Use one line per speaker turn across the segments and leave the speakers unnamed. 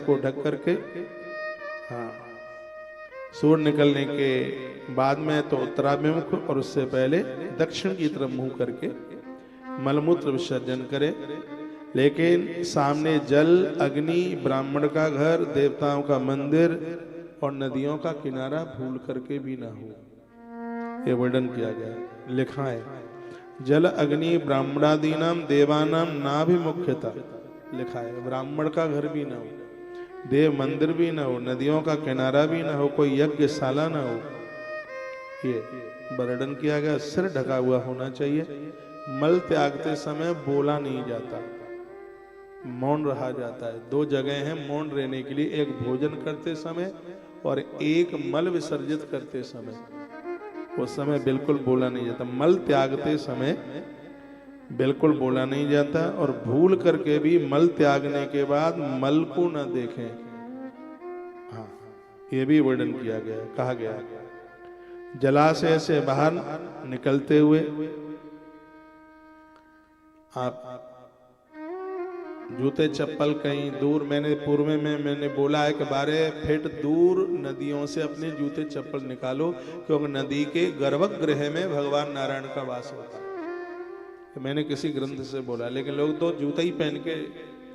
को ढक करके, हाँ, सूर्य निकलने के बाद में तो उत्तराभिमुख और उससे पहले दक्षिण की तरफ मुंह करके मलमूत्र विसर्जन करे। लेकिन सामने जल, अग्नि, ब्राह्मण का घर, देवताओं का मंदिर और नदियों का किनारा भूल करके भी ना हो, ये वर्णन किया गया है। लिखा है जल, अग्नि, ब्राह्मणादीनाम देवानाम नाभिमुख्यता, लिखा है ब्राह्मण का घर भी ना हो, देव मंदिर भी ना हो, नदियों का किनारा भी ना हो, कोई यज्ञशाला ना हो, ये वर्णन किया गया। सिर ढका हुआ होना चाहिए। मल त्यागते समय बोला नहीं जाता, मौन रहा जाता है। दो जगह हैं मौन रहने के लिए, एक भोजन करते समय और एक मल विसर्जित करते समय। उस समय बिल्कुल बोला नहीं जाता। मल त्यागते समय बिल्कुल बोला नहीं जाता, और भूल करके भी मल त्यागने के बाद मल को न देखें, हाँ, ये भी वर्णन किया गया, कहा गया। जलाशय से बाहर निकलते हुए आप जूते चप्पल कहीं दूर, मैंने पूर्व में मैंने बोला है कि 12 फीट दूर नदियों से अपने जूते चप्पल निकालो, क्योंकि नदी के गर्भगृह में भगवान नारायण का वास होता है। मैंने किसी ग्रंथ से बोला, लेकिन लोग तो जूता ही पहन के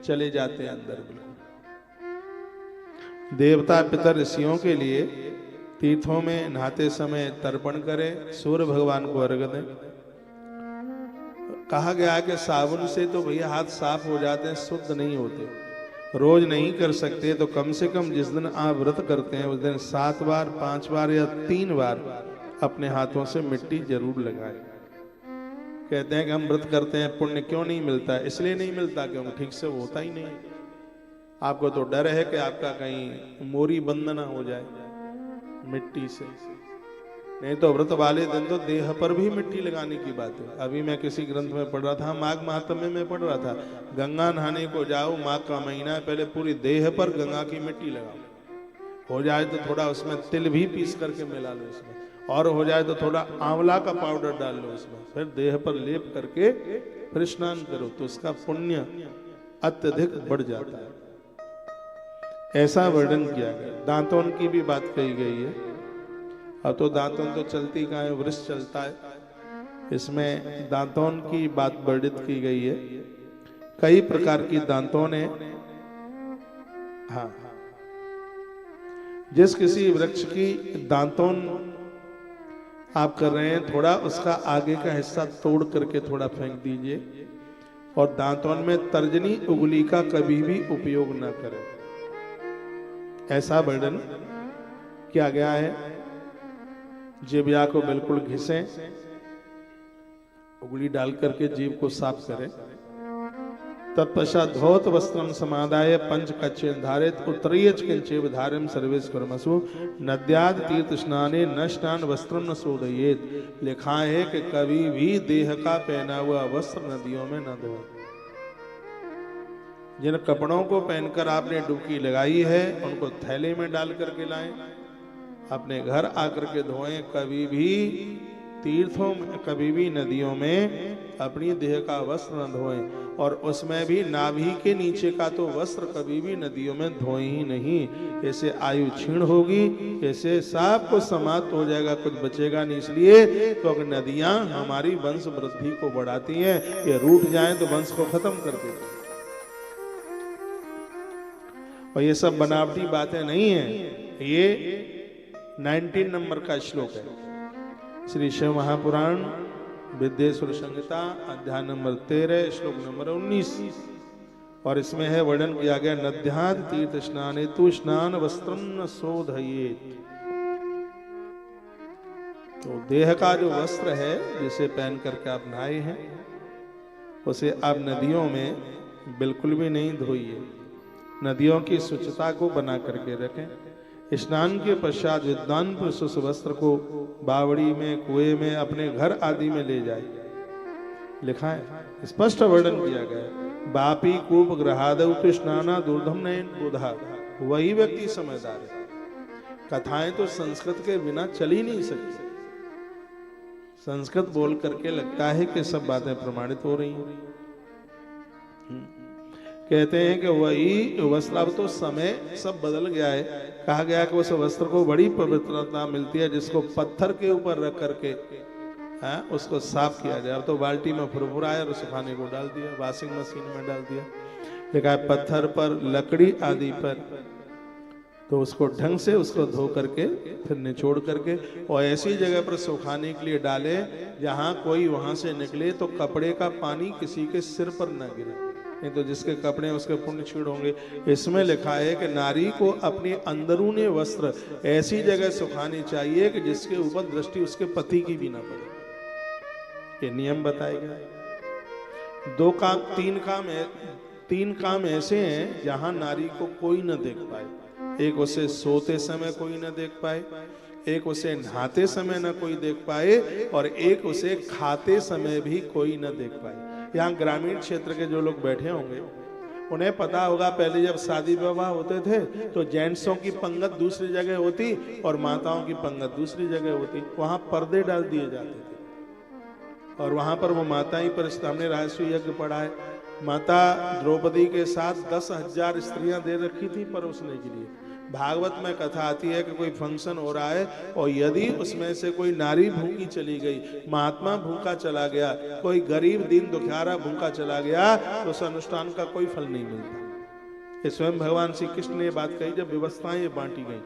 चले जाते हैं अंदर। बिल्कुल देवता पितर ऋषियों के लिए तीर्थों में नहाते समय तर्पण करें, सूर्य भगवान को अर्घ्य दें। कहा गया है कि साबुन से तो भैया हाथ साफ हो जाते हैं, शुद्ध नहीं होते। रोज नहीं कर सकते तो कम से कम जिस दिन आप व्रत करते हैं उस दिन 7 बार, 5 बार या 3 बार अपने हाथों से मिट्टी जरूर लगाएं। कहते हैं कि हम व्रत करते हैं, पुण्य क्यों नहीं मिलता? इसलिए नहीं मिलता क्योंकि ठीक से होता ही नहीं। आपको तो डर है कि आपका कहीं मोरी बंद ना हो जाए मिट्टी से, नहीं तो व्रत वाले दिन तो देह पर भी मिट्टी लगाने की बात है। अभी मैं किसी ग्रंथ में पढ़ रहा था, माघ महात्म्य में पढ़ रहा था, गंगा नहाने को जाओ, माघ का महीना है, पहले पूरी देह पर गंगा की मिट्टी लगाओ। हो जाए तो थोड़ा उसमें तिल भी पीस करके मिला लो इसमें, और हो जाए तो थोड़ा आंवला का पाउडर डाल लो उसमें, फिर देह पर लेप करके फिर स्नान करो, तो उसका पुण्य अत्यधिक बढ़ जाता है। ऐसा वर्णन किया गया। दांतों की भी बात कही गई है। अब तो दांतों तो चलती कहाँ है, वृक्ष चलता है। इसमें दांतों की बात वर्णित की गई है। कई प्रकार की दांतों ने, हाँ, जिस किसी वृक्ष की दांतों आप कर रहे हैं, थोड़ा उसका आगे का हिस्सा तोड़ करके थोड़ा फेंक दीजिए, और दांतों में तर्जनी उंगली का कभी भी उपयोग न करें, ऐसा वर्णन किया गया है। जिह्वा को बिल्कुल घिसें, उंगली डाल करके जीभ को साफ करें। तत्पश्चात धौत वस्त्रम समादाय पंच कच्छेन धारित उत्तरीयच किंचेव धार्यम सर्वेश कर्मसु नद्याद तीर्थ स्नाने न स्नान वस्त्रम न शोधयेत। लिखा है कि कभी भी देह का पहना हुआ वस्त्र नदियों में न धोएं। जिन कपड़ों को पहनकर आपने डुबकी लगाई है उनको थैले में डाल करके लाएं, अपने घर आकर के धोएं। कभी भी तीर्थों में, कभी भी नदियों में अपनी देह का वस्त्र न धोएं, और उसमें भी नाभि के नीचे का तो वस्त्र कभी भी नदियों में धोएं ही नहीं। ऐसे आयु क्षीण होगी, ऐसे सब कुछ समाप्त हो जाएगा, कुछ बचेगा नहीं। इसलिए क्योंकि नदियां हमारी वंश वृद्धि को बढ़ाती हैं, ये रूठ जाएं तो वंश को खत्म कर देती हैं। और ये सब बनावटी बातें नहीं है, ये 19 नंबर का श्लोक है श्री शिव महापुराण विद्येश्वर संहिता अध्याय नंबर 13 श्लोक नंबर 19, और इसमें है वर्णन किया गया नद्याद तीर्थ स्नाने तु स्नान वस्त्रम न शोधयेत। तो देह का जो वस्त्र है जिसे पहन करके आप नहाए हैं, उसे आप नदियों में बिल्कुल भी नहीं धोइए। नदियों की स्वच्छता को बना करके रखें। स्नान के पश्चात विद्वान पुरुष उस वस्त्र को बावड़ी में, कुएं में, अपने घर आदि में ले जाए। लिखा है, स्पष्ट वर्णन किया गया। बापी कूप ग्रहादौ स्नाना दूर्धम नयन बुधा, वही व्यक्ति समझदार है। कथाएं तो संस्कृत के बिना चल ही नहीं सकती। संस्कृत बोल करके लगता है कि सब बातें प्रमाणित हो रही हैं। कहते हैं कि वही वस्त्र, अब तो समय सब बदल गया है, कहा गया कि उस वस्त्र को बड़ी पवित्रता मिलती है जिसको पत्थर के ऊपर रख करके उसको साफ किया जाए। अब तो बाल्टी में फुरफुराया और सुखाने को डाल दिया, वॉशिंग मशीन में डाल दिया। देखा पत्थर पर, लकड़ी आदि पर, तो उसको ढंग से उसको धो करके फिर निचोड़ करके और ऐसी जगह पर सुखाने के लिए डाले जहां कोई वहां से निकले तो कपड़े का पानी किसी के सिर पर न गिरे, नहीं तो जिसके कपड़े उसके पुण्य क्षीण होंगे। इसमें लिखा है कि नारी को अपने अंदरूनी वस्त्र ऐसी जगह सुखानी चाहिए कि जिसके ऊपर दृष्टि उसके पति की भी ना पड़े। ये नियम बताए गए। तीन काम ऐसे हैं जहां नारी को कोई न देख पाए। एक उसे सोते समय कोई न देख पाए, एक उसे नहाते समय न कोई देख पाए, और एक उसे खाते समय भी कोई न देख पाए। यहाँ ग्रामीण क्षेत्र के जो लोग बैठे होंगे उन्हें पता होगा, पहले जब शादी विवाह होते थे तो जेंट्सों की पंगत दूसरी जगह होती और माताओं की पंगत दूसरी जगह होती। वहां पर्दे डाल दिए जाते थे और वहां पर वो माताएं पर, हमने राजस्व यज्ञ पढ़ा है, माता द्रौपदी के साथ 10,000 स्त्रियां दे रखी थी परोसने के लिए। भागवत में कथा आती है कि कोई फंक्शन हो रहा है और यदि उसमें से कोई नारी भूखी चली गई, महात्मा भूखा चला गया, कोई गरीब दीन दुखियारा भूखा चला गया, तो उस अनुष्ठान का कोई फल नहीं मिलता। ये स्वयं भगवान श्री कृष्ण ने बात कही जब व्यवस्थाएं बांटी गई,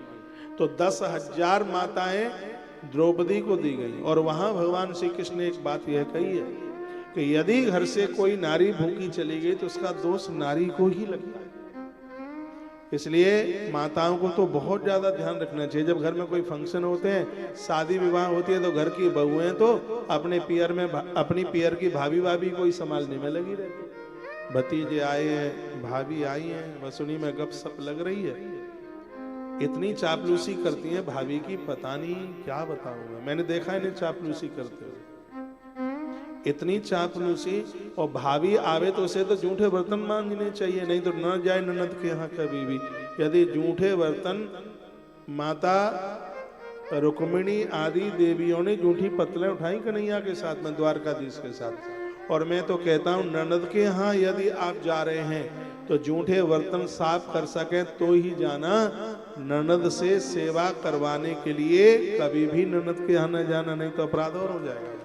तो 10,000 माताएं द्रौपदी को दी गई। और वहां भगवान श्री कृष्ण ने एक बात यह कही है कि यदि घर से कोई नारी भूखी चली गई तो उसका दोष नारी को ही लगता है। इसलिए माताओं को तो बहुत ज्यादा ध्यान रखना चाहिए। जब घर में कोई फंक्शन होते हैं, शादी विवाह होती है, तो घर की बहुएं तो अपने अपनी पियर की भाभी को संभालने में लगी रहती। भतीजे आए हैं, भाभी आई हैं, बस उन्हीं में गपशप लग रही है। इतनी चापलूसी करती हैं भाभी की, पता नहीं क्या बताऊंगा। मैंने देखा इन्हें चापलूसी करते हुए, इतनी चापलूसी। और भाभी आवे तो उसे तो जूठे बर्तन मांजने चाहिए, नहीं तो न जाए ननद के यहाँ कभी भी। यदि जूठे बर्तन, माता रुक्मिणी आदि देवियों ने जूठी पत्तलें उठाई कन्हैया के साथ में, द्वारकाधीश के साथ। और मैं तो कहता हूं ननद के यहाँ यदि आप जा रहे हैं तो जूठे बर्तन साफ कर सके तो ही जाना। ननद से सेवा करवाने के लिए कभी भी ननद के यहाँ न जाना, नहीं तो अपराध और हो जाएगा।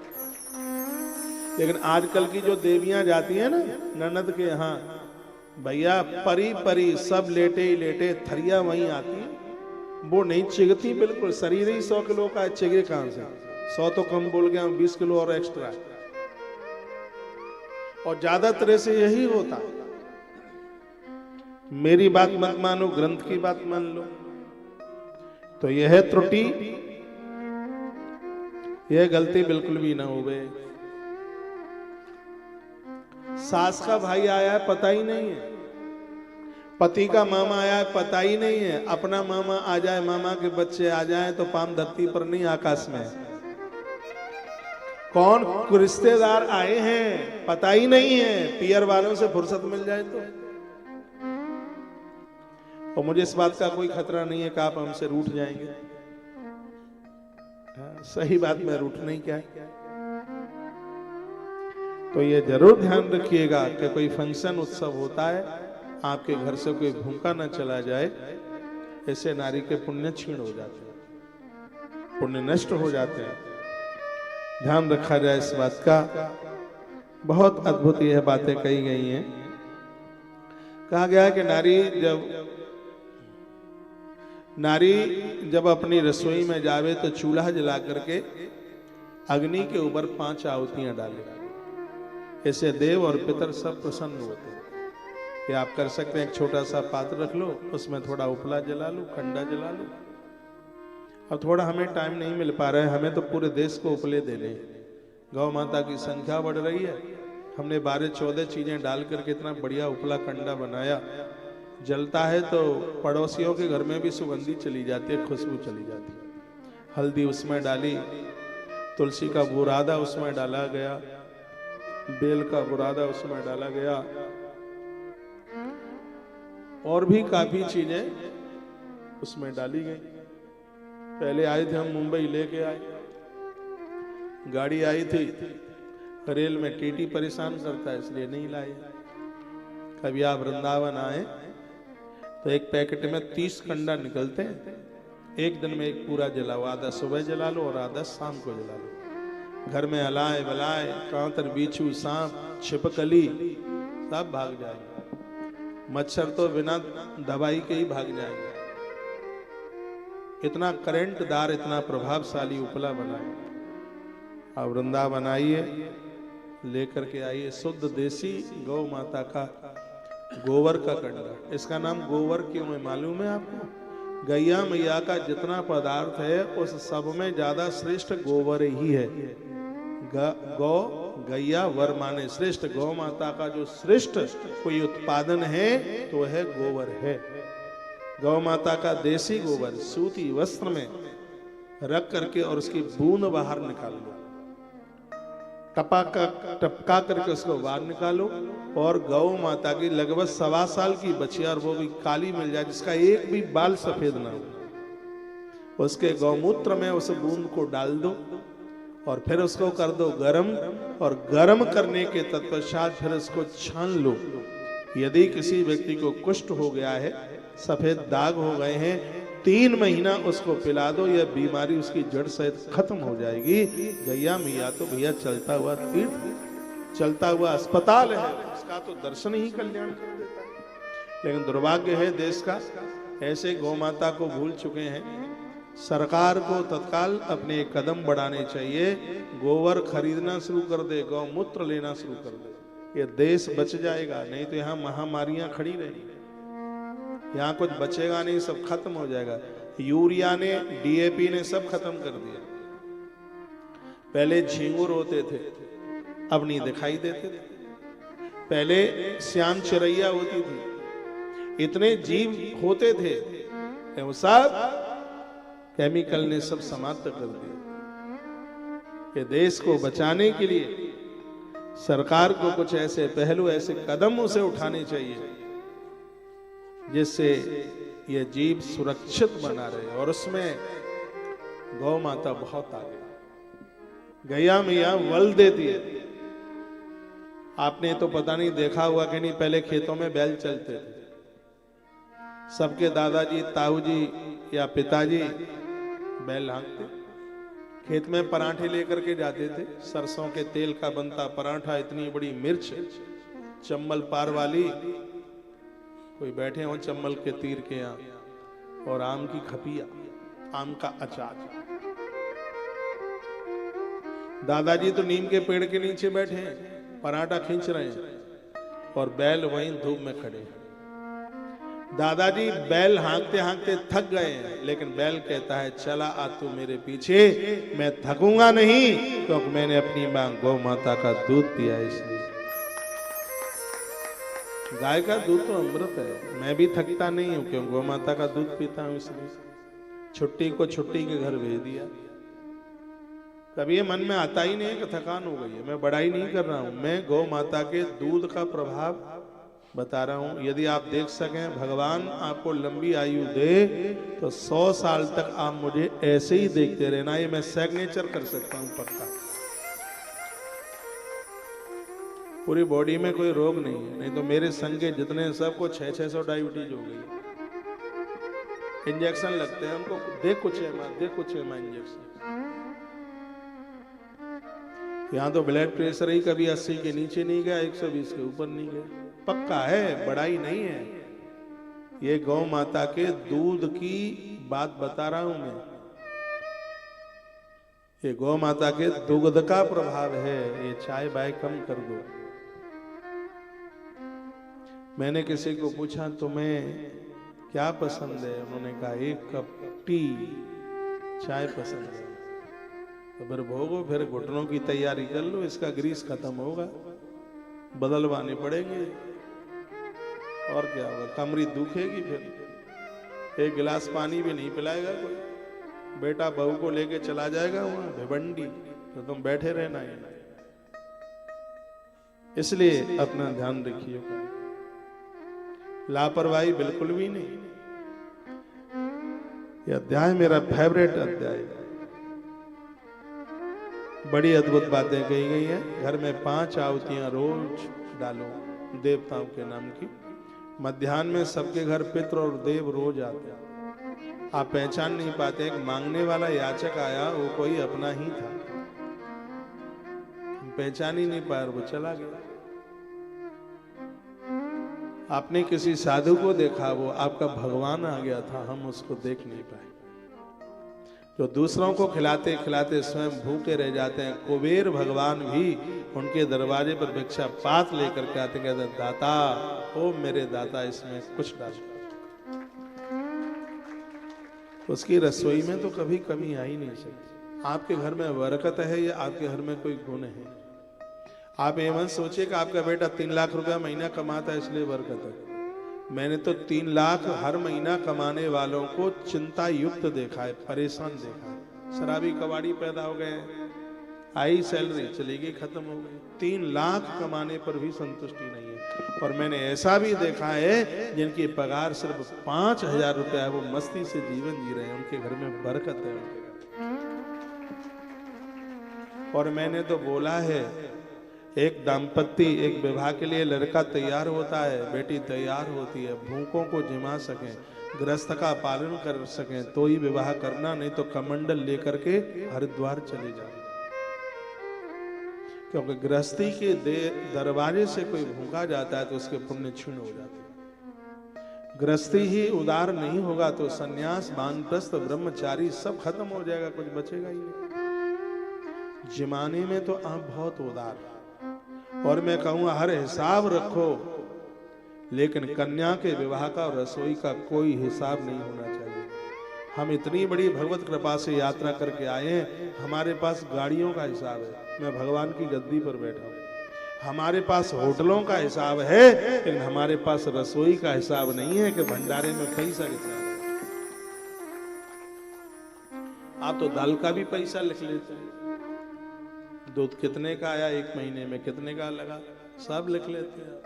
लेकिन आजकल की जो देवियां जाती हैं ना ननद के यहाँ, भैया परी परी सब लेटे ही लेटे, थरिया वहीं आती है, वो नहीं चिगती बिल्कुल। शरीर ही 100 किलो का है, चिगे कहां से? 100 तो कम बोल गया, 20 किलो और एक्स्ट्रा है। और ज्यादातर से यही होता। मेरी बात मत मानो, ग्रंथ की बात मान लो। तो यह त्रुटि, यह गलती बिल्कुल भी ना हो गए। सास का भाई आया है पता ही नहीं है, पति का मामा आया है पता ही नहीं है। अपना मामा आ जाए, मामा के बच्चे आ जाए तो पाम धरती पर नहीं आकाश में। कौन रिश्तेदार आए हैं पता ही नहीं है, पियर वालों से फुर्सत मिल जाए तो। और मुझे इस बात का कोई खतरा नहीं है कि आप हमसे रूठ जाएंगे। सही बात में रूठना ही क्या है। तो ये जरूर ध्यान रखिएगा कि कोई फंक्शन उत्सव होता है, आपके घर से कोई भूखा न चला जाए। ऐसे नारी के पुण्य क्षीण हो जाते हैं, पुण्य नष्ट हो जाते हैं। ध्यान रखा जाए इस बात का। बहुत अद्भुत यह बातें कही गई हैं। कहा गया है कि नारी जब अपनी रसोई में जावे तो चूल्हा जला करके अग्नि के ऊपर 5 आहुतियां डाले। ऐसे देव और पितर सब प्रसन्न होते हैं। ये आप कर सकते हैं, एक छोटा सा पात्र रख लो, उसमें थोड़ा उपला जला लो, खंडा जला लो। अब थोड़ा हमें टाइम नहीं मिल पा रहा है, हमें तो पूरे देश को उपले देने। गौ माता की संख्या बढ़ रही है, हमने 12-14 चीजें डाल करके इतना बढ़िया उपला कंडा बनाया। जलता है तो पड़ोसियों के घर में भी सुगंधी चली जाती है, खुशबू चली जाती है। हल्दी उसमें डाली, तुलसी का बुरादा उसमें डाला गया, बेल का बुरादा उसमें डाला गया, और भी काफी चीजें उसमें डाली गई। पहले आए थे हम मुंबई, लेके आए, गाड़ी आई थी, रेल में टीटी परेशान करता है इसलिए नहीं लाए। कभी आप वृंदावन आए तो एक पैकेट में 30 कंडा निकलते हैं, एक दिन में एक पूरा जलाओ, आधा सुबह जला लो और आधा शाम को जला लो। घर में अलाए बलाए कांतर बीछू सांप छिपकली सब भाग जाएंगे, मच्छर तो बिना दवाई के ही भाग जाएंगे। इतना करंट दार, इतना प्रभावशाली उपला बनाए। आप वृंदावन आइए, लेकर के आइए शुद्ध देसी गौ माता का गोबर का कंडा। इसका नाम गोबर क्यों है मालूम है आपको? गैया मैया का जितना पदार्थ है उस सब में ज्यादा श्रेष्ठ गोबर ही है। गौ गैया वर माने श्रेष्ठ, गौ माता का जो श्रेष्ठ कोई उत्पादन है तो वह गोबर है। गौ माता का देसी गोबर सूती वस्त्र में रख करके और उसकी बूंद बाहर निकाल लो, टपका करके उसको बाहर निकालो और गौ माता की लगभग 1.25 साल की बच्ची और वो भी काली मिल जाए जिसका एक भी बाल सफेद ना हो, उसके गौमूत्र में उस बूंद को डाल दो और फिर उसको कर दो गरम, और गरम करने के तत्पश्चात फिर उसको छान लो। यदि किसी व्यक्ति को कुष्ठ हो गया है, सफेद दाग हो गए हैं, 3 महीना उसको पिला दो, यह बीमारी उसकी जड़ सहित खत्म हो जाएगी। गैया मैया तो भैया चलता हुआ तीर्थ, चलता हुआ अस्पताल है, उसका तो दर्शन ही कल्याण कर देता है। लेकिन दुर्भाग्य है देश का, ऐसे गौ माता को भूल चुके हैं। सरकार को तत्काल अपने कदम बढ़ाने चाहिए, गोबर खरीदना शुरू कर दे, गौमूत्र लेना शुरू कर दे, ये देश बच जाएगा। नहीं तो यहाँ महामारियां खड़ी रहेंगी, यहाँ कुछ बचेगा नहीं, सब खत्म हो जाएगा। यूरिया ने, डीएपी ने सब खत्म कर दिया। पहले झींगुर होते थे, अब नहीं दिखाई देते थे। पहले श्याम चिरैया होती थी, इतने जीव होते थे, वो सब केमिकल ने सब समाप्त कर दिया। ये देश को बचाने के लिए सरकार को कुछ ऐसे पहलू, ऐसे कदम उसे उठाने चाहिए जिससे ये जीव सुरक्षित बना रहे, और उसमें गौ माता बहुत आगे। गैया मैया वल देती है। आपने तो पता नहीं देखा हुआ कि नहीं, पहले खेतों में बैल चलते थे, सबके दादाजी ताऊजी या पिताजी बैल हाँकते, खेत में पराठे लेकर के जाते थे, सरसों के तेल का बनता पराठा, इतनी बड़ी मिर्च चम्मल पार वाली, कोई बैठे हो चम्मल के तीर के यहाँ, और आम की खपिया, आम का अचार। दादाजी तो नीम के पेड़ के नीचे बैठे हैं, पराठा खींच रहे हैं, और बैल वहीं धूप में खड़े हैं। दादाजी बैल हाँकते हाँकते थक गए हैं, लेकिन बैल कहता है चला आ तू मेरे पीछे, मैं थकूंगा नहीं, क्योंकि मैंने अपनी मां गौ माता का दूध पिया इसलिए। गाय का दूध तो अमृत है, मैं भी थकता नहीं हूं क्यों गौ माता का दूध पीता हूं इसलिए। छुट्टी को छुट्टी के घर भेज दिया। कभी ये मन में आता ही नहीं है कि थकान हो गई है। मैं बड़ाई नहीं कर रहा हूं, मैं गौ माता के दूध का प्रभाव बता रहा हूं। यदि आप देख सकें भगवान आपको लंबी आयु दे तो 100 साल तक आप मुझे ऐसे ही देखते रहना, ये मैं सिग्नेचर कर सकता हूं पक्का। पूरी बॉडी में कोई रोग नहीं है, नहीं तो मेरे संगे जितने सबको 600 डायबिटीज हो गई। इंजेक्शन लगते हैं उनको, दे कुछ इंजेक्शन। यहाँ तो ब्लड प्रेशर ही कभी 80 के नीचे नहीं गया, 120 के ऊपर नहीं गया, पक्का है, बड़ाई नहीं है। ये गौ माता के दूध की बात बता रहा हूं मैं। ये गौ माता के दुग्ध का प्रभाव है। ये चाय बाय कम कर दो। मैंने किसी को पूछा तुम्हें क्या पसंद है, उन्होंने कहा 1 कप टी चाय पसंद है। तो फिर भोगो, फिर घुटनों की तैयारी कर लो, इसका ग्रीस खत्म होगा, बदलवाने पड़ेंगे और क्या होगा, कमरी दुखेगी। फिर 1 गिलास पानी भी नहीं पिलाएगा कोई, बेटा बहू को लेके चला जाएगा वहां भिवंडी, तो तुम बैठे रहना है। इसलिए अपना ध्यान रखिए, लापरवाही बिल्कुल भी नहीं। यह अध्याय मेरा फेवरेट अध्याय है। बड़ी अद्भुत बातें कही गई हैं। घर में 5 आहुतियां रोज डालो। देवताओं के नाम की। मध्याह्न में सबके घर पितृ और देव रोज आते हैं, आप पहचान नहीं पाते। एक मांगने वाला याचक आया, वो कोई अपना ही था, पहचान ही नहीं पाया, वो चला गया। आपने किसी साधु को देखा, वो आपका भगवान आ गया था, हम उसको देख नहीं पाए। जो दूसरों को खिलाते खिलाते स्वयं भूखे रह जाते हैं, कुबेर भगवान भी उनके दरवाजे पर भिक्षा पात लेकर के आते, कहते दाता, ओ मेरे दाता, इसमें कुछ डालो। उसकी रसोई में तो कभी कमी आ ही नहीं सकती। आपके घर में बरकत है या आपके घर में कोई गुण है? आप एवं सोचिए कि आपका बेटा 3 लाख रुपया महीना कमाता है इसलिए बरकत है। मैंने तो 3 लाख हर महीना कमाने वालों को चिंता युक्त देखा है, परेशान देखा है। शराबी कबाड़ी पैदा हो गए, आई सैलरी चली गई, खत्म हो गई। 3 लाख कमाने पर भी संतुष्टि नहीं है। और मैंने ऐसा भी देखा है जिनकी पगार सिर्फ 5,000 रुपया है, वो मस्ती से जीवन जी रहे हैं, उनके घर में बरकत है। और मैंने तो बोला है, एक दाम्पत्य, एक विवाह के लिए लड़का तैयार होता है, बेटी तैयार होती है, भूखों को जिमा सकें, गृहस्थ का पालन कर सकें तो ही विवाह करना, नहीं तो कमंडल लेकर के हरिद्वार चले जाओ। क्योंकि गृहस्थी के दरवाजे से कोई भूखा जाता है तो उसके पुण्य क्षीण हो जाते हैं। गृहस्थी ही उदार नहीं होगा तो सन्यास, वानप्रस्थ, ब्रह्मचारी सब खत्म हो जाएगा, कुछ बचेगा ही नहीं। जिमाने में तो आप बहुत उदार, और मैं कहूँगा हर हिसाब रखो, लेकिन कन्या के विवाह का और रसोई का कोई हिसाब नहीं होना चाहिए। हम इतनी बड़ी भगवत कृपा से यात्रा करके आए हैं, हमारे पास गाड़ियों का हिसाब है, मैं भगवान की गद्दी पर बैठा हूँ। हमारे पास होटलों का हिसाब है, लेकिन हमारे पास रसोई का हिसाब नहीं है कि भंडारे में पैसा कितना है। आप तो दाल का भी पैसा लिख लेते हैं, दूध कितने का आया, 1 महीने में कितने का लगा, सब लिख लेते हैं।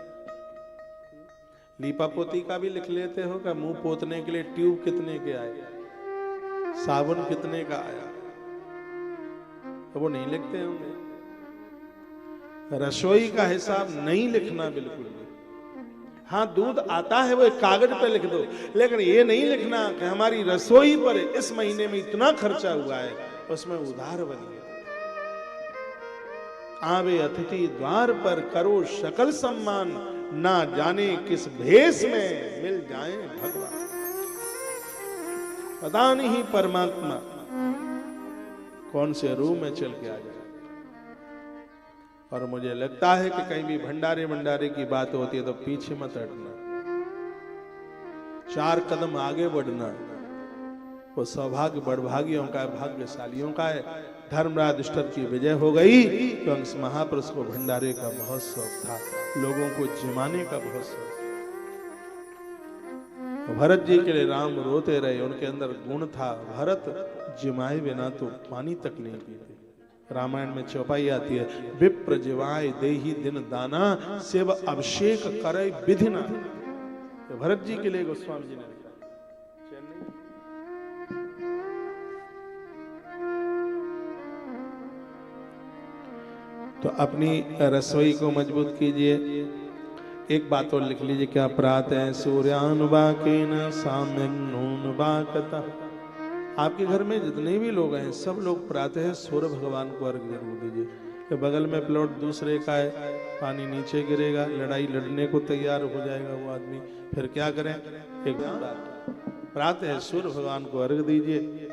लीपा पोती का भी लिख लेते हो कि मुंह पोतने के लिए ट्यूब कितने के आए, साबुन कितने का आया, तो वो नहीं लिखते होंगे। रसोई का हिसाब नहीं लिखना बिल्कुल भी। हाँ, दूध आता है वो एक कागज पे लिख दो, लेकिन ये नहीं लिखना कि हमारी रसोई पर इस महीने में इतना खर्चा हुआ है, उसमें उधार बनिए। आवे अतिथि द्वार पर, करो सकल सम्मान, ना जाने किस भेष में मिल जाए भगवान। पता नहीं परमात्मा कौन से रूप में चल के आ जाए। और मुझे लगता है कि कहीं भी भंडारे की बात होती है तो पीछे मत हटना, 4 कदम आगे बढ़ना। वो सौभाग्य बड़भागियों का है, भाग्यशालियों का है। धर्मराज दुष्ट की विजय हो गई तो अंश महापुरुष को भंडारे का बहुत शौक था, लोगों को जिमाने का बहुत शौक। भरत जी के लिए राम रोते रहे, उनके अंदर गुण था, भरत जिमाए बिना तो पानी तक नहीं पीते। रामायण में चौपाई आती है, विप्र जिवाए देही दिन दाना, शिव अभिषेक करे विधि ना। तो भरत जी के लिए गोस्वामी जी ने लिखा। तो अपनी रसोई को मजबूत कीजिए। एक बात और लिख लीजिए, क्या प्रातः सूर्यानुवाकेन साम्यग्नोनुवाकतः। आपके घर में जितने भी लोग हैं, सब लोग प्रातः सूर्य भगवान को अर्घ्य जरूर दीजिए। तो बगल में प्लॉट दूसरे का है, पानी नीचे गिरेगा, लड़ाई लड़ने को तैयार हो जाएगा वो आदमी, फिर क्या करें। एक प्रातः सूर्य भगवान को अर्घ्य दीजिए।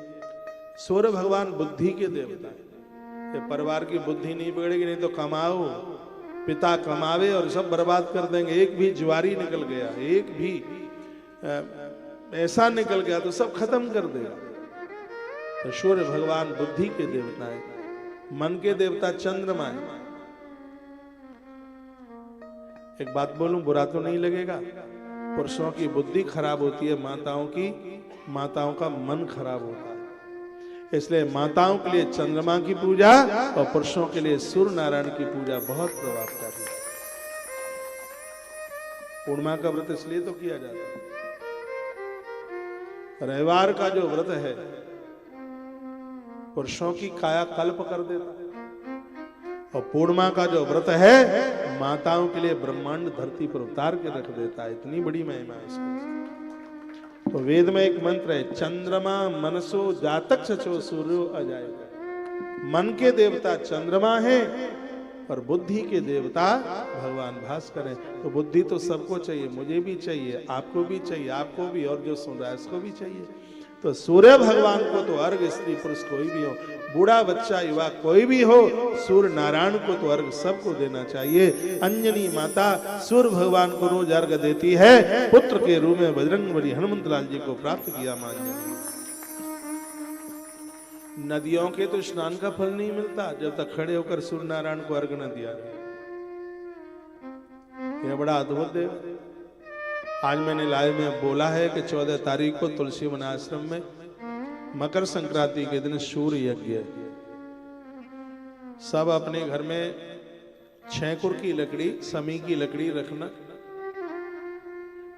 सूर्य भगवान बुद्धि के देवता है। परिवार की बुद्धि नहीं बिगड़ेगी, नहीं तो कमाओ, पिता कमावे और सब बर्बाद कर देंगे। एक भी ज्वारी निकल गया, एक भी ऐसा निकल गया तो सब खत्म कर देगा। तो सूर्य भगवान बुद्धि के देवता है, मन के देवता चंद्रमा है। एक बात बोलूं, बुरा तो नहीं लगेगा, पुरुषों की बुद्धि खराब होती है, माताओं का मन खराब होता है। इसलिए माताओं के लिए चंद्रमा की पूजा और पुरुषों के लिए सूर्य नारायण की पूजा बहुत प्रभावकारी है। पूर्णिमा का व्रत इसलिए तो किया जाता है। रविवार का जो व्रत है पुरुषों की काया कल्प कर देता है, और पूर्णिमा का जो व्रत है माताओं के लिए ब्रह्मांड धरती पर उतार के रख देता है, इतनी बड़ी महिमा है इसकी। तो वेद में एक मंत्र है, चंद्रमा मनसो जातक सचो सूर्यो अजाय। मन के देवता चंद्रमा है और बुद्धि के देवता भगवान भास्कर है। तो बुद्धि तो सबको चाहिए, मुझे भी चाहिए, आपको भी चाहिए, आपको भी, और जो सुन रहा है उसको भी चाहिए। तो सूर्य भगवान को तो अर्घ स्त्री पुरुष कोई भी हो, बूढ़ा बच्चा युवा कोई भी हो, सूर्य नारायण को तो अर्घ सबको देना चाहिए। अंजनी माता सूर्य भगवान को रोज अर्घ देती है। पुत्र के रूप में बजरंगबली हनुमंत लाल जी को प्राप्त किया मां ने। नदियों के तो स्नान का फल नहीं मिलता जब तक खड़े होकर सूर्य नारायण को अर्घ न दिया। यह बड़ा अद्भुत है। आज मैंने लाइव में बोला है कि 14 तारीख को तुलसी वन आश्रम में मकर संक्रांति के दिन सूर्य यज्ञ है। सब अपने घर में 6 कुर की लकड़ी, समी की लकड़ी रखना,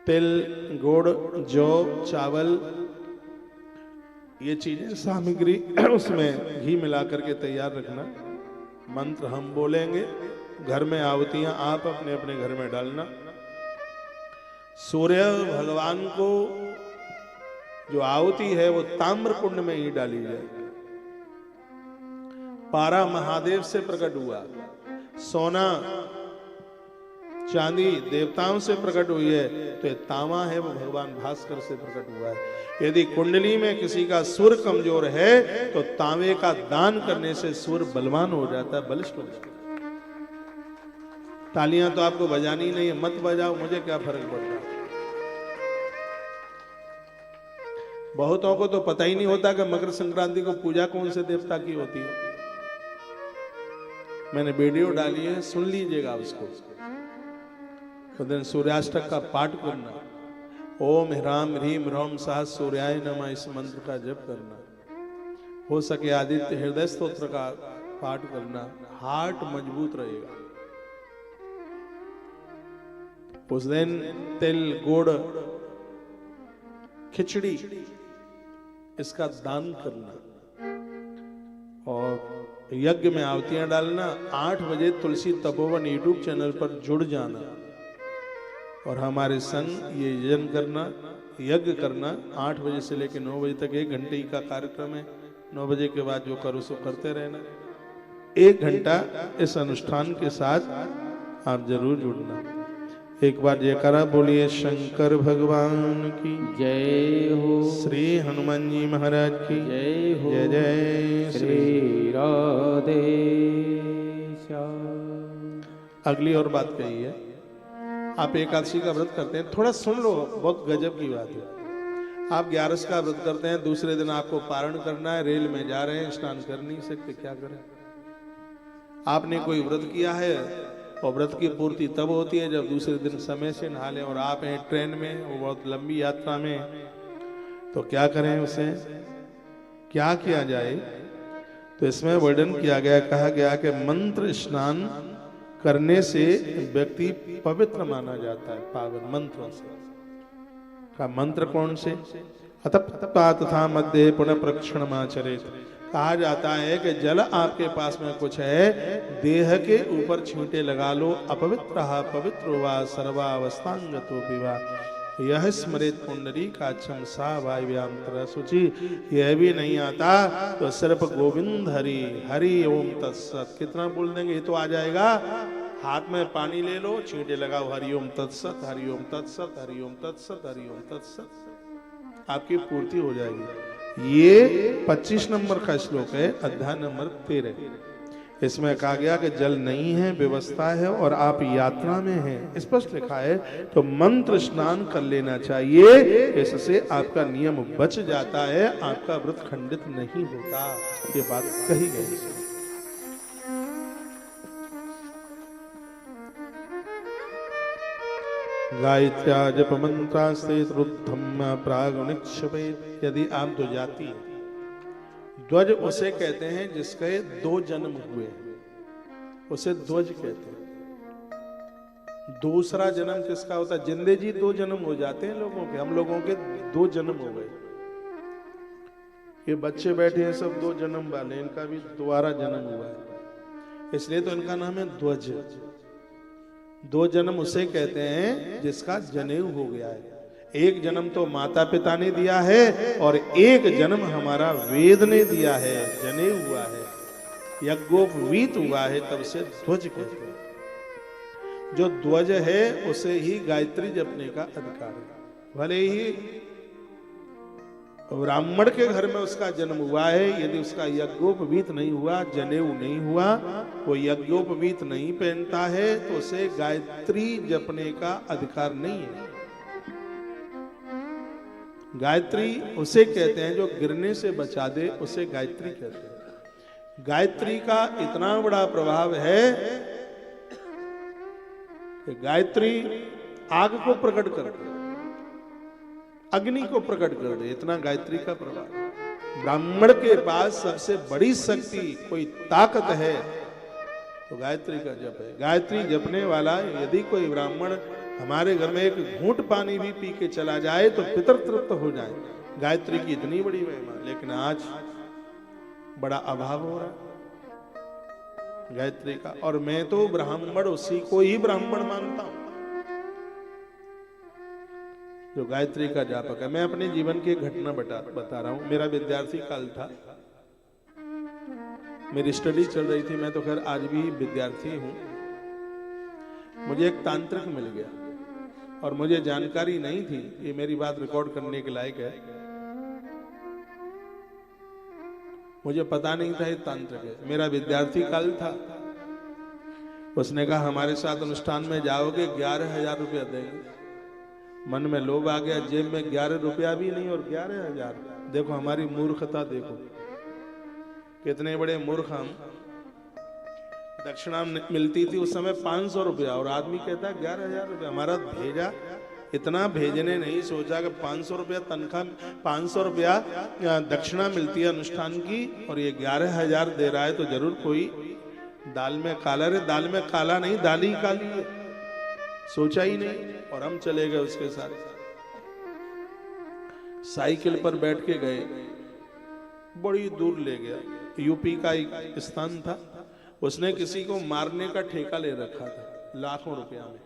तिल, गुड़, जौ, चावल, ये चीजें सामग्री उसमें घी मिला करके तैयार रखना। मंत्र हम बोलेंगे, घर में आहुतियां आप अपने अपने घर में डालना। सूर्य भगवान को जो आहुति है वो ताम्र कुंड में ही डाली जाए। पारा महादेव से प्रकट हुआ, सोना चांदी देवताओं से प्रकट हुई है, तो तांबा है वो भगवान भास्कर से प्रकट हुआ है। यदि कुंडली में किसी का सूर्य कमजोर है तो तांबे का दान करने से सूर्य बलवान हो जाता है, बलिष्ठ हो जाता है। तालियां तो आपको बजानी नहीं है, मत बजाओ, मुझे क्या फर्क पड़ता है। बहुतों को तो पता ही नहीं होता कि मकर संक्रांति को पूजा कौन से देवता की होती है। मैंने वीडियो डाली है, सुन लीजिएगा उसको। तो दिन सूर्याष्टक का पाठ करना, ओम ह्राम ह्रीम ह्रौम सह सूर्याय नमः, इस मंत्र का जप करना। हो सके आदित्य हृदय स्तोत्र का पाठ करना, हार्ट मजबूत रहेगा। उस दिन तिल, गुड़, खिचड़ी इसका दान करना और यज्ञ में आहुतियां डालना। 8 बजे तुलसी तपोवन यूट्यूब चैनल पर जुड़ जाना और हमारे संग ये यजन करना, यज्ञ करना। 8 बजे से लेकर 9 बजे तक 1 घंटे का कार्यक्रम है। 9 बजे के बाद जो करो सो करते रहना। 1 घंटा इस अनुष्ठान के साथ आप जरूर जुड़ना। एक बार जयकारा बोलिए शंकर भगवान की
जय हो,
श्री हनुमान जी महाराज की
जय हो,
जय जय
श्री राधे
अगली और बात कही है, आप एकादशी का व्रत करते हैं, थोड़ा सुन लो, बहुत गजब की बात है। आप 11 का व्रत करते हैं, दूसरे दिन आपको पारण करना है, रेल में जा रहे हैं, स्नान कर नहीं सकते, क्या करें। आपने कोई व्रत किया है और व्रत की पूर्ति तब होती है जब दूसरे दिन समय से नहा लें, और आप हैं ट्रेन में, वो बहुत लंबी यात्रा में, तो क्या करें, उसे क्या किया जाए। तो इसमें वर्णन किया गया, कहा गया कि मंत्र स्नान करने से व्यक्ति पवित्र माना जाता है, पावन मंत्रों से। का मंत्र कौन से? अतप्ता तथा मध्य पुनः प्रक्षणमाचरेत। कहा जाता है कि जल आपके पास में कुछ है, देह के ऊपर छींटे लगा लो, अपवित्र पवित्र वा सर्वावस्थांगतो विवा यह स्मृत पुंडरी का सा वायव्यांतर शुचि। यह भी नहीं आता तो सिर्फ गोविंद हरि हरि ओम तत्सत कितना बोल देंगे ये तो आ जाएगा। हाथ में पानी ले लो, छींटे लगाओ, हरि ओम तत्सत हरि ओम तत्सत हरि ओम तत्सत हरि ओम तत्सत, आपकी पूर्ति हो जाएगी। ये 25 नंबर का श्लोक है, अध्याय नंबर 13। इसमें कहा गया कि जल नहीं है, व्यवस्था है और आप यात्रा में हैं, स्पष्ट लिखा है। तो मंत्र स्नान कर लेना चाहिए, इससे आपका नियम बच जाता है, आपका व्रत खंडित नहीं होता। ये बात कही गई है। गायत्र्या जप मंत्रास्ते रुद्धम प्रागुनिक्षपेत। यदि आप दो जाती, ध्वज उसे कहते हैं जिसके 2 जन्म हुए, उसे ध्वज कहते हैं। दूसरा जन्म किसका होता है? जिंदे जी 2 जन्म हो जाते हैं लोगों के, हम लोगों के 2 जन्म हो गए। ये बच्चे बैठे हैं सब 2 जन्म वाले, इनका भी दोबारा जन्म हुआ है, इसलिए तो इनका नाम है ध्वज। 2 जन्म उसे कहते हैं जिसका जनेऊ हो गया है। एक जन्म तो माता पिता ने दिया है और एक जन्म हमारा वेद ने दिया है, जनेऊ हुआ है, यज्ञोपवीत हुआ है, तब से ध्वज कहते हैं। जो ध्वज है उसे ही गायत्री जपने का अधिकार है। भले ही ब्राह्मण के घर में उसका जन्म हुआ है, यदि उसका यज्ञोपवीत नहीं हुआ, जनेऊ नहीं हुआ, वो यज्ञोपवीत नहीं पहनता है, तो उसे गायत्री जपने का अधिकार नहीं है। गायत्री उसे कहते हैं जो गिरने से बचा दे, उसे गायत्री कहते हैं। गायत्री का इतना बड़ा प्रभाव है कि गायत्री आग को प्रकट कर दे, अग्नि को प्रकट कर दे, इतना गायत्री का प्रभाव। ब्राह्मण के पास सबसे बड़ी शक्ति कोई ताकत है तो गायत्री का जप है। गायत्री जपने वाला यदि कोई ब्राह्मण हमारे घर में एक घूंट पानी भी पी के चला जाए तो पितर तृप्त हो जाए। गायत्री की इतनी बड़ी महिमा, लेकिन आज बड़ा अभाव हो रहा है गायत्री का। और मैं तो ब्राह्मण उसी को ही ब्राह्मण मानता हूं जो गायत्री का जापक है। मैं अपने जीवन की एक घटना बता रहा हूं। मेरा विद्यार्थी काल था, मेरी स्टडी चल रही थी, मैं तो खैर आज भी विद्यार्थी हूं। मुझे एक तांत्रिक मिल गया और मुझे जानकारी नहीं थी, ये मेरी बात रिकॉर्ड करने के लायक है, मुझे पता नहीं था ये तांत्रिक है। मेरा विद्यार्थी काल था, उसने कहा हमारे साथ अनुष्ठान में जाओगे 11,000 रुपया देंगे। मन में लोभ आ गया, जेब में 11 रुपया भी नहीं और 11,000। देखो हमारी मूर्खता, देखो कितने बड़े मूर्ख हम। दक्षिणा मिलती थी उस समय 500 रुपया और आदमी कहता है 11,000 रुपया। हमारा भेजा इतना भेजने नहीं सोचा कि 500 रुपया तनख्वाह, 500 रुपया दक्षिणा मिलती है अनुष्ठान की और ये 11,000 दे रहा है, तो जरूर कोई दाल में काला। रे दाल में काला नहीं, दाल ही काली है, सोचा ही नहीं। और हम चले गए उसके साथ, साइकिल पर बैठ के गए, बड़ी दूर ले गया। यूपी का एक स्थान था, उसने किसी को मारने का ठेका ले रखा था लाखों रुपया में,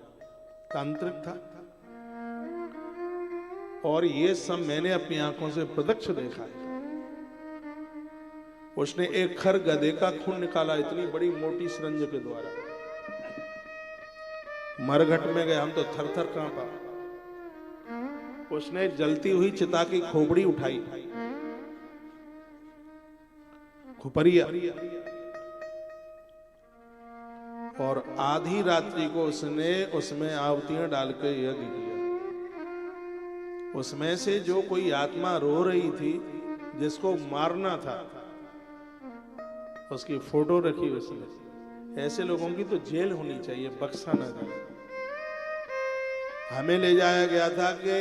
तांत्रिक था। और ये सब मैंने अपनी आंखों से प्रत्यक्ष देखा है। उसने एक खर गधे का खून निकाला इतनी बड़ी मोटी सिरंज के द्वारा। मरघट में गए हम तो थर थर कांपा। उसने जलती हुई चिता की खोपड़ी उठाई, खुपरिया, और आधी रात्रि को उसने उसमें आहुतियां डाल के यज्ञ किया। उसमें से जो कोई आत्मा रो रही थी, जिसको मारना था, उसकी फोटो रखी उसने। ऐसे लोगों की तो जेल होनी चाहिए, बख्शा ना जाए। हमें ले जाया गया था कि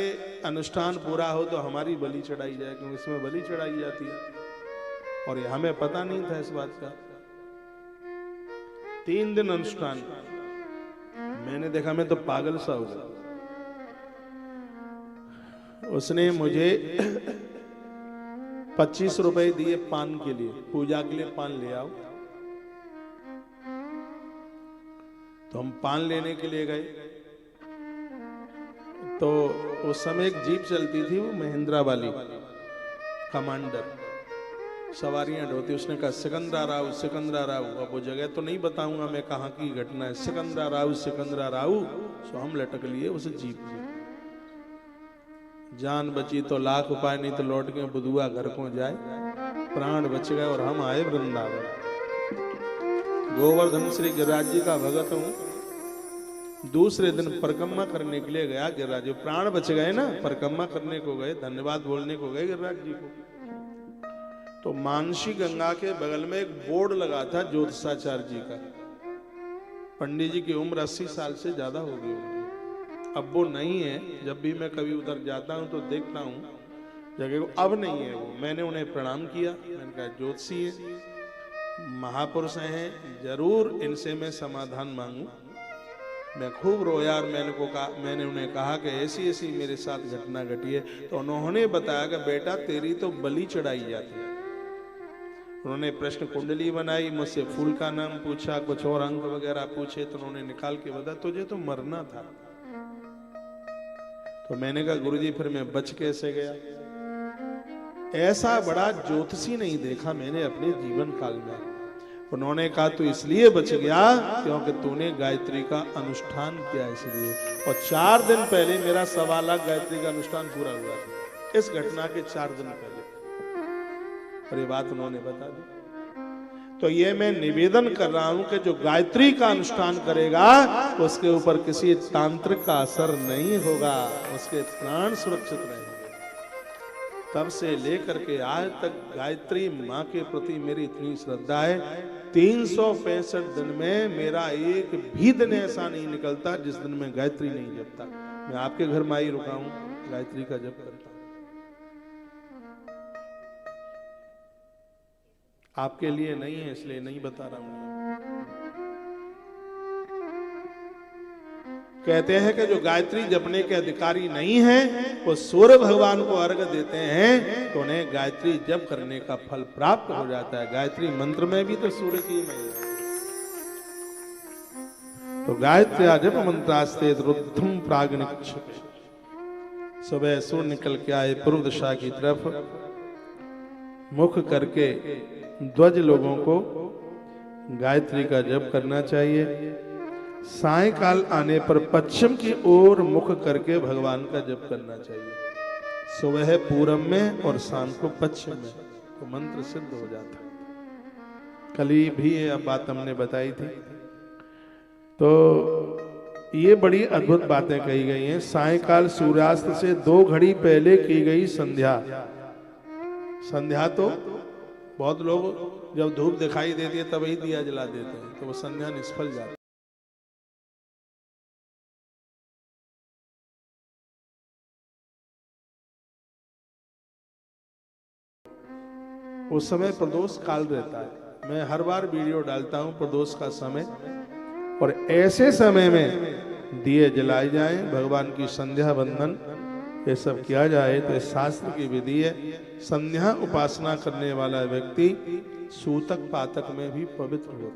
अनुष्ठान पूरा हो तो हमारी बलि चढ़ाई जाए, क्योंकि इसमें बलि चढ़ाई जाती है, और ये हमें पता नहीं था इस बात का। 3 दिन अनुष्ठान, मैंने देखा मैं तो पागल सा हो गया। उसने मुझे 25 रुपए दिए पान के लिए, पूजा के लिए पान ले आओ। तो हम पान लेने के लिए गए, तो उस समय एक जीप चलती थी, वो महिंद्रा वाली कमांडर, सवारियां ढोती। उसने कहा सिकंदरा राव, सिकंदरा राव। अब वो जगह तो नहीं बताऊंगा मैं कहाँ की घटना है, सिकंदरा राव, सिकंदरा राव। सो हम लटक लिए उस जीप में। जान बची तो लाख उपाय, नहीं तो लौट के बुधुआ घर को जाए। प्राण बच गए और हम आए वृंदावन। गोवर्धन श्री गिरिराज जी का भगत हूं। दूसरे दिन परिक्रमा करने के लिए गया गिरिराज जी, प्राण बच गए ना, परिक्रमा करने को गए, धन्यवाद बोलने को गए गिरिराज जी को। तो मानसी गंगा के बगल में एक बोर्ड लगा था ज्योतिषाचार्य जी का। पंडित जी की उम्र 80 साल से ज्यादा हो गई होगी, अब वो नहीं है। जब भी मैं कभी उधर जाता हूं तो देखता हूं जगह को, अब नहीं है वो। मैंने उन्हें प्रणाम किया, मैंने कहा ज्योतिषी है, महापुरुष हैं, जरूर इनसे मैं समाधान मांगू। मैं खूब रोया और मैंने उन्हें कहा कि ऐसी ऐसी मेरे साथ घटना घटी है। तो उन्होंने बताया कि बेटा तेरी तो बलि चढ़ाई जाती है। उन्होंने प्रश्न कुंडली बनाई, मुझसे फूल का नाम पूछा, कुछ और अंक वगैरह पूछे, तो उन्होंने निकाल के बताया तुझे तो मरना था। तो मैंने कहा गुरुजी फिर मैं बच कैसे गया? ऐसा बड़ा ज्योतिषी नहीं देखा मैंने अपने जीवन काल में। उन्होंने कहा तू इसलिए बच गया क्योंकि तूने गायत्री का अनुष्ठान किया इसलिए। और 4 दिन पहले मेरा 1.25 लाख गायत्री का अनुष्ठान पूरा हुआ था, इस घटना के 4 दिन पहले। और ये बात उन्होंने बता दी। तो ये मैं निवेदन कर रहा हूं कि जो गायत्री का अनुष्ठान करेगा उसके ऊपर किसी तांत्रिक का असर नहीं होगा, उसके प्राण सुरक्षित रहेंगे। तब से लेकर के आज तक गायत्री माँ के प्रति मेरी इतनी श्रद्धा है, 365 दिन में मेरा एक भी दिन ऐसा नहीं निकलता जिस दिन मैं गायत्री नहीं जपता। मैं आपके घर में ही रुका हूं, गायत्री का जप करता। आपके लिए नहीं है इसलिए नहीं बता रहा हूं। कहते हैं कि जो गायत्री जपने के अधिकारी नहीं है वो सूर्य भगवान को अर्घ देते हैं तो उन्हें गायत्री जप करने का फल प्राप्त हो जाता है। गायत्री मंत्र में भी तो सूर्य की महिमा। तो गायत्री जप मंत्रास्ते रुद्धम प्राग्निक्षिप। सुबह सूर्य निकल के आए पूर्व दिशा की तरफ, मुख करके ध्वज लोगों को गायत्री का जप करना चाहिए। सायकाल आने पर पश्चिम की ओर मुख करके भगवान का जप करना चाहिए। सुबह पूरब में और शाम को पश्चिम में, तो मंत्र सिद्ध हो जाता है। कल ही भी ये बात हमने बताई थी। तो ये बड़ी अद्भुत बातें कही गई हैं। सायकाल सूर्यास्त से 2 घड़ी पहले की गई संध्या। संध्या तो बहुत लोग जब धूप दिखाई देती है तभी दिया जला देते हैं, तो वो संध्या निष्फल जाती है। उस समय प्रदोष काल रहता है। मैं हर बार वीडियो डालता हूं प्रदोष का समय, और ऐसे समय में दिए जलाए जाएं, भगवान की संध्या वंदन ये सब किया जाए तो इस शास्त्र की विधि है। संध्या उपासना करने वाला व्यक्ति सूतक पातक में भी पवित्र होता है।